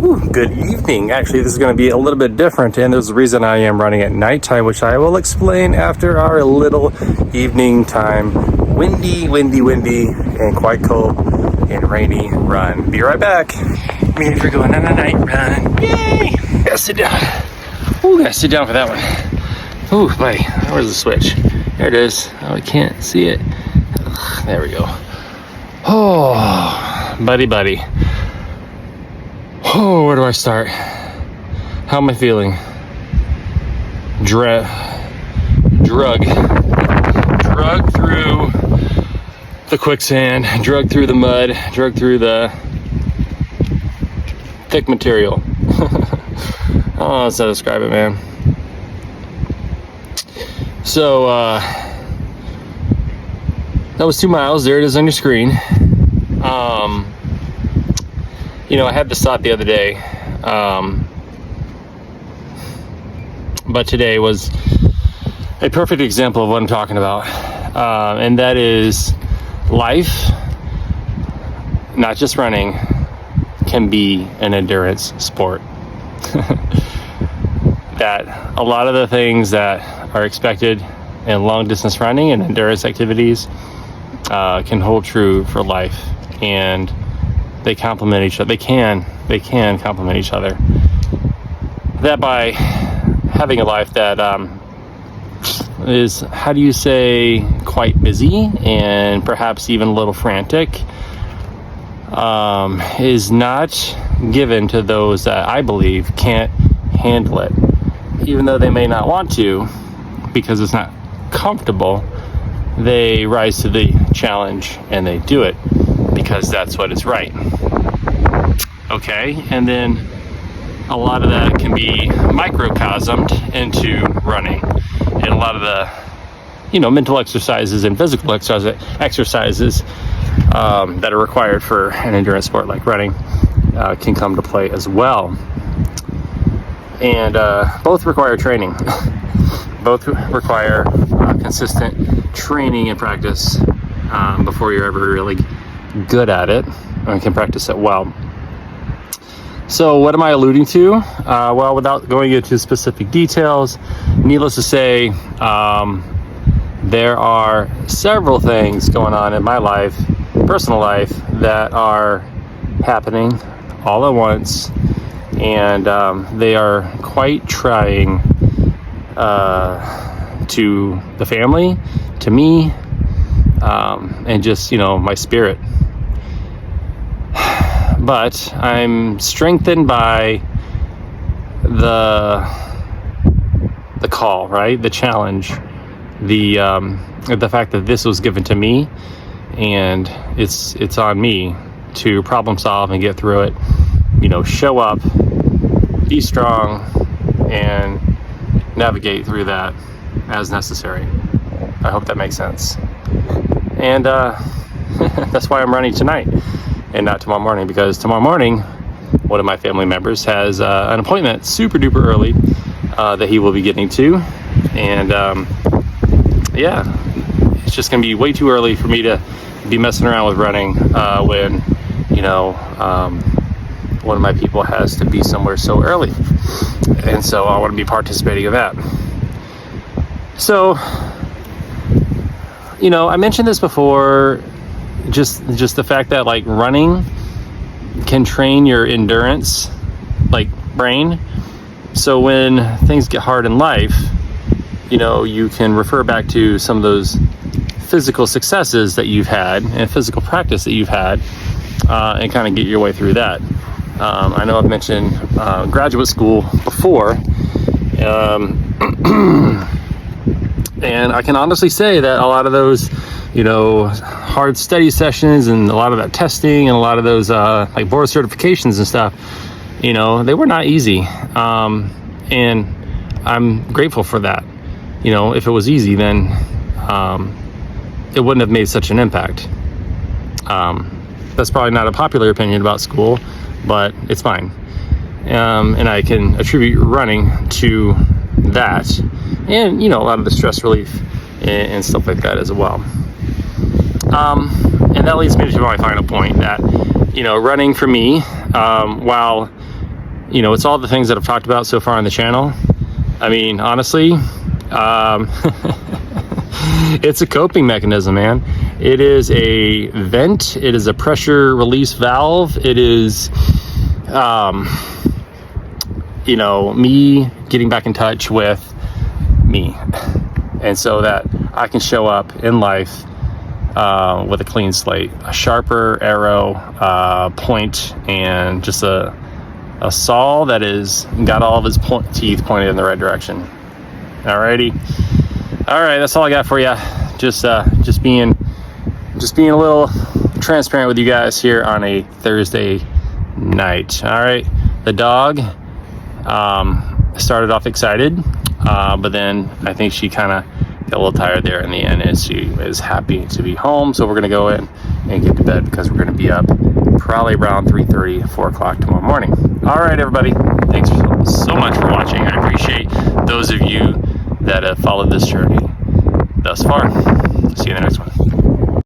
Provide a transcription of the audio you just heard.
Good evening. Actually, this is going to be a little bit different, and there's a reason I am running at nighttime, which I will explain after our little evening time windy, and quite cold and rainy run. Be right back. Ready for going on a night run. Yay! Gotta sit down. Gotta sit down for that one. Buddy, where's the switch? There it is. Oh, I can't see it. Ugh, there we go. Oh, buddy. Oh, where do I start? How am I feeling? Drug through the quicksand, drug through the mud, drug through the thick material. Oh, that's how to describe it, man. So, that was 2 miles. There it is on your screen. I had this thought the other day, but today was a perfect example of what I'm talking about, and that is life, not just running, can be an endurance sport. That a lot of the things that are expected in long distance running and endurance activities can hold true for life, and they complement each other. They can complement each other. That by having a life that is, how do you say, quite busy and perhaps even a little frantic, is not given to those that I believe can't handle it. Even though they may not want to, because it's not comfortable, they rise to the challenge and they do it because that's what is right. Okay, and then a lot of that can be microcosmed into running, and a lot of the mental exercises and physical exercises that are required for an endurance sport like running can come to play as well. And both require training. Both require consistent training and practice before you're ever really good at it and can practice it well. So what am I alluding to? Well, without going into specific details, needless to say, there are several things going on in my life, personal life, that are happening all at once, and they are quite trying to the family, to me, and just my spirit. But I'm strengthened by the call, right? The challenge, the fact that this was given to me, and it's on me to problem solve and get through it. Show up, be strong, and navigate through that as necessary. I hope that makes sense. And that's why I'm running tonight and not tomorrow morning, because tomorrow morning one of my family members has an appointment super duper early that he will be getting to, and it's just gonna be way too early for me to be messing around with running when one of my people has to be somewhere so early, and so I want to be participating in that. So I mentioned this before, just the fact that running can train your endurance brain. So when things get hard in life, you can refer back to some of those physical successes that you've had and physical practice that you've had, and kind of get your way through that. I know I've mentioned graduate school before, and I can honestly say that a lot of those hard study sessions and a lot of that testing and a lot of those board certifications and stuff, they were not easy, and I'm grateful for that. If it was easy, then it wouldn't have made such an impact. That's probably not a popular opinion about school, but it's fine, and I can attribute running to that, and a lot of the stress relief and stuff like that as well. And that leads me to my final point, that running for me, while it's all the things that I've talked about so far on the channel. I mean, honestly, it's a coping mechanism, man. It is a vent. It is a pressure release valve. It is, me getting back in touch with me. And so that I can show up in life with a clean slate, a sharper arrow point, and just a saw that is got all of his teeth pointed in the right direction. Alrighty. All right, that's all I got for you. Just being a little transparent with you guys here on a Thursday night. All right, the dog started off excited, but then I think she kind of got a little tired there in the end, and she is happy to be home. So we're gonna go in and get to bed because we're gonna be up probably around 3:30, 4 o'clock tomorrow morning. All right, everybody, thanks so much for watching. I appreciate those of you that have followed this journey thus far. See you in the next one.